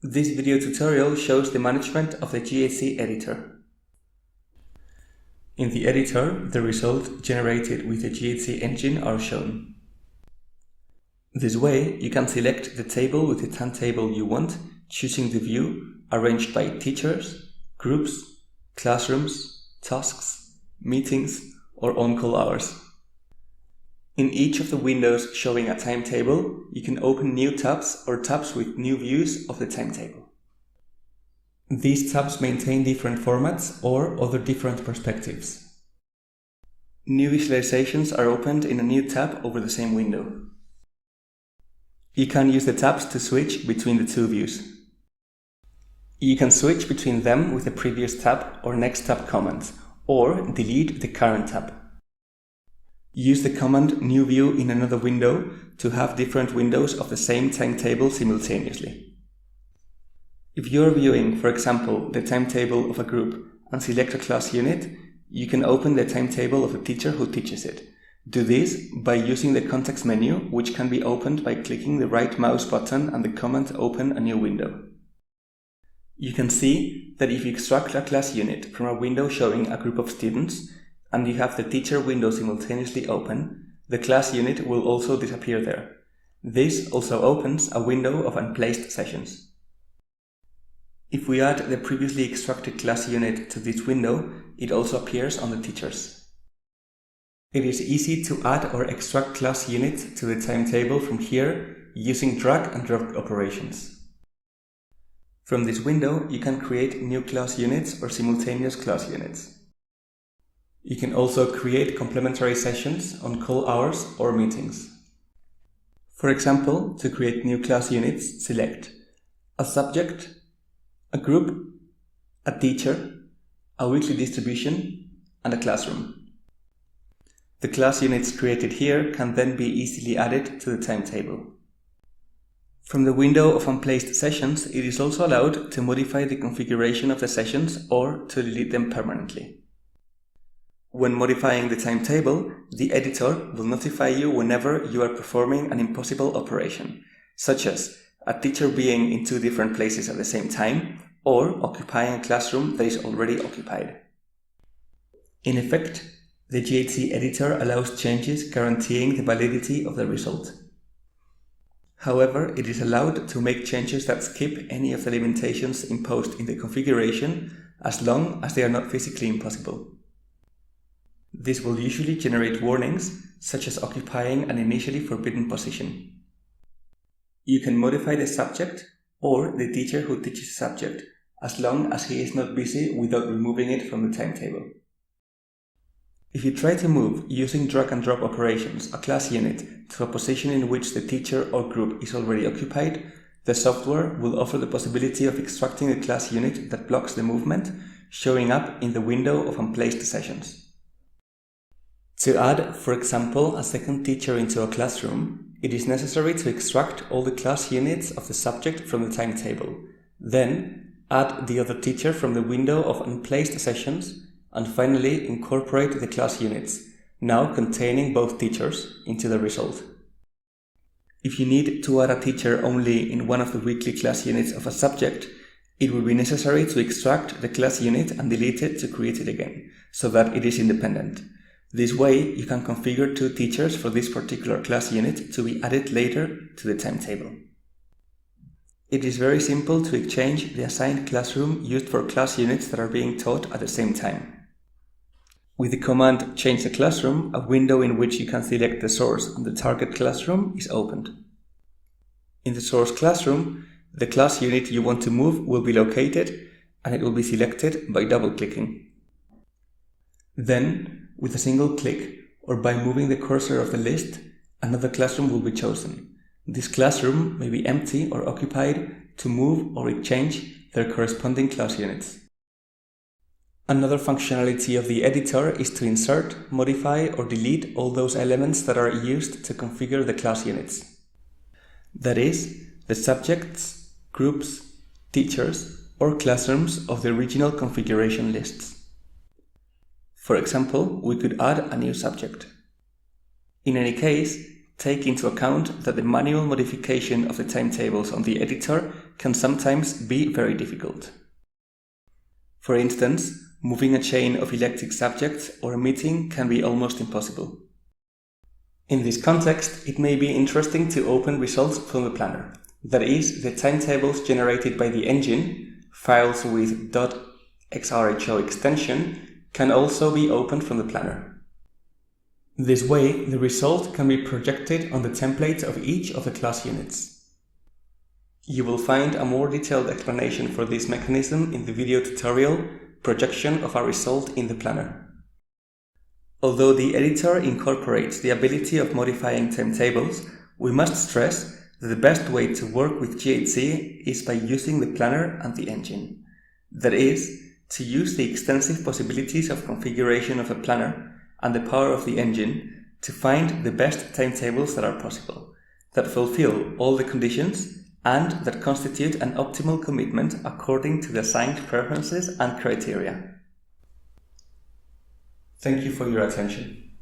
This video tutorial shows the management of the GHC editor. In the editor, the results generated with the GHC engine are shown. This way, you can select the table with the timetable you want, choosing the view arranged by teachers, groups, classrooms, tasks, meetings, or on-call hours. In each of the windows showing a timetable, you can open new tabs or tabs with new views of the timetable. These tabs maintain different formats or other different perspectives. New visualizations are opened in a new tab over the same window. You can use the tabs to switch between the two views. You can switch between them with the previous tab or next tab command, or delete the current tab. Use the command New View in another window to have different windows of the same timetable simultaneously. If you are viewing, for example, the timetable of a group and select a class unit, you can open the timetable of the teacher who teaches it. Do this by using the context menu, which can be opened by clicking the right mouse button and the command Open a new window. You can see that if you extract a class unit from a window showing a group of students, and you have the teacher window simultaneously open, the class unit will also disappear there. This also opens a window of unplaced sessions. If we add the previously extracted class unit to this window, it also appears on the teachers. It is easy to add or extract class units to the timetable from here using drag and drop operations. From this window, you can create new class units or simultaneous class units. You can also create complementary sessions on call hours or meetings. For example, to create new class units, select a subject, a group, a teacher, a weekly distribution, and a classroom. The class units created here can then be easily added to the timetable. From the window of unplaced sessions, it is also allowed to modify the configuration of the sessions or to delete them permanently. When modifying the timetable, the editor will notify you whenever you are performing an impossible operation, such as a teacher being in two different places at the same time or occupying a classroom that is already occupied. In effect, the GHC editor allows changes guaranteeing the validity of the result. However, it is allowed to make changes that skip any of the limitations imposed in the configuration as long as they are not physically impossible. This will usually generate warnings, such as occupying an initially forbidden position. You can modify the subject or the teacher who teaches the subject, as long as he is not busy without removing it from the timetable. If you try to move, using drag and drop operations, a class unit to a position in which the teacher or group is already occupied, the software will offer the possibility of extracting a class unit that blocks the movement, showing up in the window of unplaced sessions. To add, for example, a second teacher into a classroom, it is necessary to extract all the class units of the subject from the timetable. Then, add the other teacher from the window of unplaced sessions, and finally incorporate the class units, now containing both teachers, into the result. If you need to add a teacher only in one of the weekly class units of a subject, it will be necessary to extract the class unit and delete it to create it again, so that it is independent. This way, you can configure two teachers for this particular class unit to be added later to the timetable. It is very simple to exchange the assigned classroom used for class units that are being taught at the same time. With the command Change the Classroom, a window in which you can select the source and the target classroom is opened. In the source classroom, the class unit you want to move will be located and it will be selected by double-clicking. Then, with a single click, or by moving the cursor of the list, another classroom will be chosen. This classroom may be empty or occupied to move or exchange their corresponding class units. Another functionality of the editor is to insert, modify, or delete all those elements that are used to configure the class units. That is, the subjects, groups, teachers, or classrooms of the original configuration lists. For example, we could add a new subject. In any case, take into account that the manual modification of the timetables on the editor can sometimes be very difficult. For instance, moving a chain of elected subjects or a meeting can be almost impossible. In this context, it may be interesting to open results from the planner. That is, the timetables generated by the engine, files with .xrho extension, can also be opened from the planner. This way, the result can be projected on the template of each of the class units. You will find a more detailed explanation for this mechanism in the video tutorial, Projection of a Result in the Planner. Although the editor incorporates the ability of modifying timetables, we must stress that the best way to work with GHC is by using the planner and the engine. That is, to use the extensive possibilities of configuration of a planner and the power of the engine to find the best timetables that are possible, that fulfill all the conditions, and that constitute an optimal commitment according to the assigned preferences and criteria. Thank you for your attention.